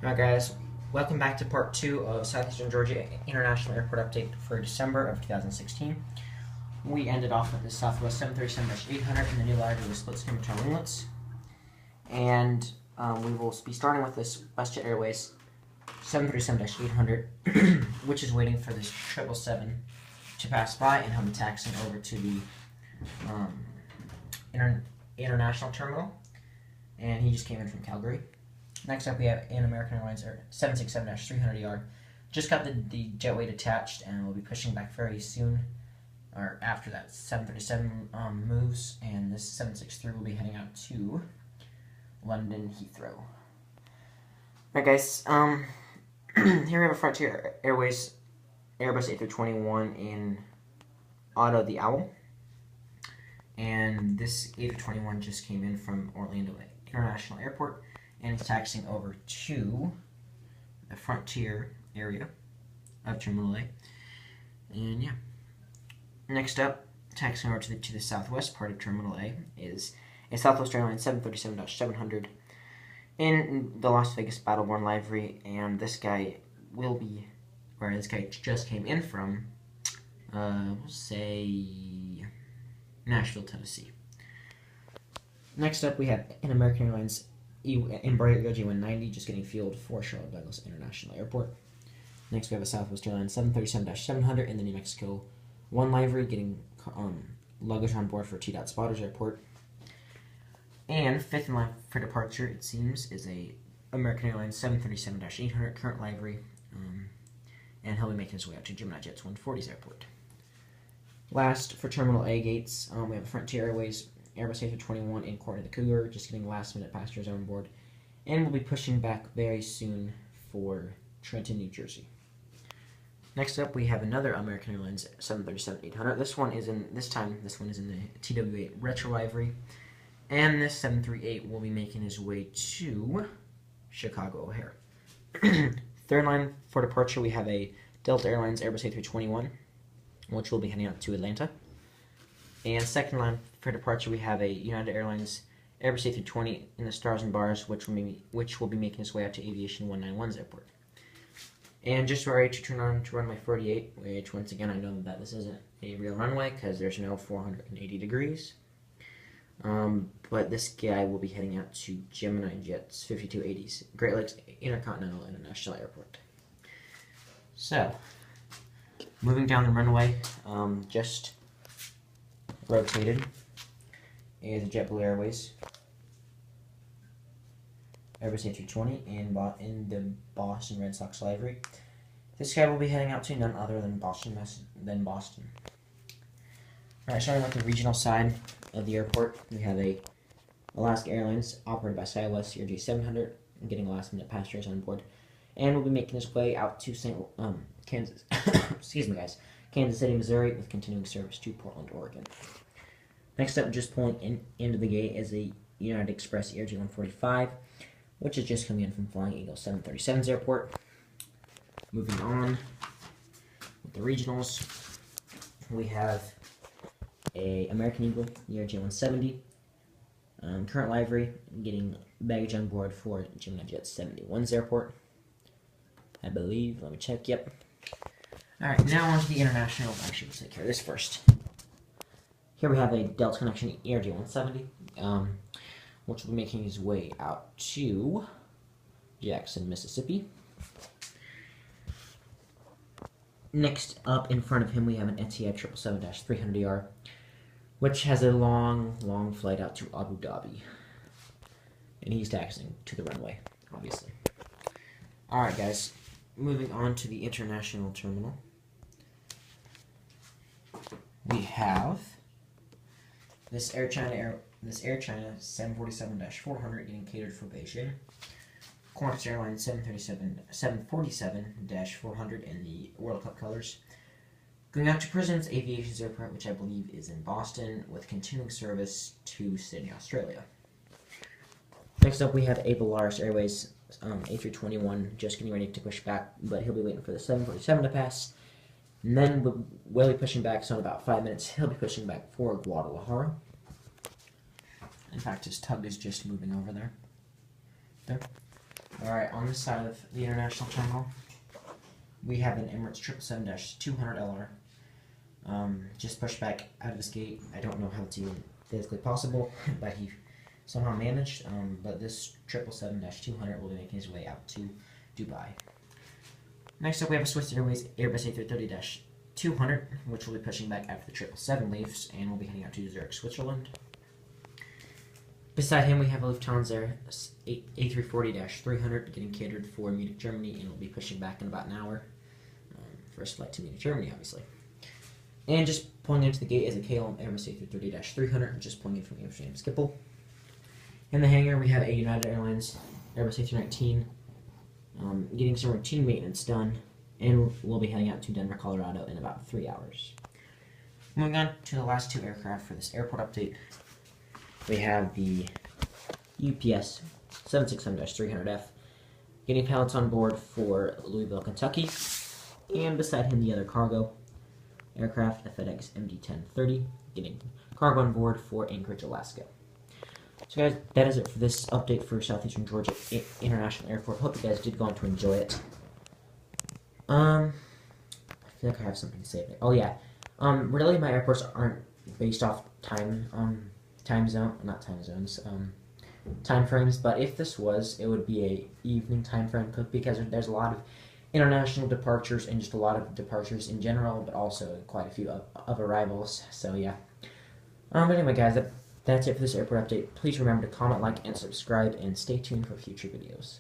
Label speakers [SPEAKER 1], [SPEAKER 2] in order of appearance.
[SPEAKER 1] Alright guys, welcome back to part 2 of Southeastern Georgia International Airport Update for December of 2016. We ended off with the Southwest 737-800 and the new library with split skim return winglets. And we will be starting with this WestJet Airways 737-800, which is waiting for this 777 to pass by, and he'll be taxiing over to the international terminal. And he just came in from Calgary. Next up, we have an American Airlines 767-300ER. Just got the jetway detached, and we'll be pushing back very soon, or after that 737 moves, and this 763 will be heading out to London Heathrow. Alright guys, here we have a Frontier Airways Airbus A321 in Otto the Owl. And this A321 just came in from Orlando International Airport, and it's taxiing over to the Frontier area of Terminal A. And yeah. Next up, taxiing over to the southwest part of Terminal A is a Southwest Airlines 737-700 in the Las Vegas Battleborn livery, and this guy will be, or this guy just came in from, we'll say, Nashville, Tennessee. Next up, we have an American Airlines Embraer ERJ-190 just getting fueled for Charlotte Douglas International Airport. Next, we have a Southwest Airlines 737-700 in the New Mexico 1 livery getting luggage on board for T-Dot Spotters Airport. And fifth in line for departure, it seems, is a American Airlines 737-800 current livery, and he'll be making his way out to Gemini Jet's 140s Airport. Last, for Terminal A gates, we have a Frontier Airways Airbus A321 in Court of the Cougar, just getting last-minute passengers on board, and we'll be pushing back very soon for Trenton, New Jersey. Next up, we have another American Airlines 737-800. This one is in the TWA Retro livery, and this 738 will be making his way to Chicago O'Hare. Third line for departure, we have a Delta Airlines Airbus A321, which will be heading out to Atlanta. And second line for departure, we have a United Airlines Airbus A320 in the Stars and Bars, which will be making its way out to Aviation 191's airport. And just ready to turn on to runway 48, which once again I know that this isn't a real runway because there's no 480 degrees. But this guy will be heading out to Gemini Jet's 5280s, Great Lakes Intercontinental International Airport. So, moving down the runway, just rotated is JetBlue Airways Airbus A320 in the Boston Red Sox livery. This guy will be heading out to none other than Boston. Alright, starting with the regional side of the airport, we have a Alaska Airlines operated by Southwest ERJ-700, getting last-minute passengers on board, and will be making his way out to Kansas. Excuse me, guys. Kansas City, Missouri, with continuing service to Portland, Oregon. Next up, just pulling into the gate, is a United Express ERJ-145, which is just coming in from Flying Eagle 737's airport. Moving on with the regionals, we have a American Eagle ERJ-170, current livery, getting baggage on board for Gemini Jet's 71's airport, I believe. Let me check. Yep. Alright, now on to the international. Actually, let's take care of this first. Here we have a Delta Connection ERJ-170, which will be making his way out to Jackson, Mississippi. Next up in front of him, we have an Etihad 777-300ER, which has a long flight out to Abu Dhabi. And he's taxiing to the runway, obviously. Alright, guys. Moving on to the international terminal, we have this Air China 747-400 getting catered for Beijing. Qantas Airlines 747-400 in the World Cup colors, going out to President's Aviation's airport, which I believe is in Boston, with continuing service to Sydney, Australia. Next up, we have a Volaris Airways A321 just getting ready to push back, but he'll be waiting for the 747 to pass. And then we'll be pushing back, so in about 5 minutes, he'll be pushing back for Guadalajara. In fact, his tug is just moving over there. Alright, on this side of the international terminal, we have an Emirates 777-200LR. Just pushed back out of this gate. I don't know how it's even physically possible, but he somehow managed. But this 777-200 will be making his way out to Dubai. Next up, we have a Swiss Airways Airbus A330-200, which will be pushing back after the 777 leaves, and will be heading out to Zurich, Switzerland. Beside him, we have a Lufthansa A340-300 getting catered for Munich, Germany, and will be pushing back in about an hour. First flight to Munich, Germany, obviously. And just pulling into the gate is a KLM Airbus A330-300, just pulling in from Amsterdam Schiphol. In the hangar, we have a United Airlines Airbus A319 getting some routine maintenance done, and we'll be heading out to Denver, Colorado in about 3 hours. Moving on to the last two aircraft for this airport update. We have the UPS 767-300F getting pallets on board for Louisville, Kentucky, and beside him the other cargo aircraft, the FedEx MD-1030, getting cargo on board for Anchorage, Alaska. So guys, that is it for this update for Southeastern Georgia International Airport. Hope you guys did go on to enjoy it. I feel like I have something to say. Oh yeah, really my airports aren't based off time frames, but if this was, it would be a evening time frame because there's a lot of international departures and just a lot of departures in general, but also quite a few of arrivals. So yeah. But anyway, guys, that's it for this airport update. Please remember to comment, like, and subscribe, and stay tuned for future videos.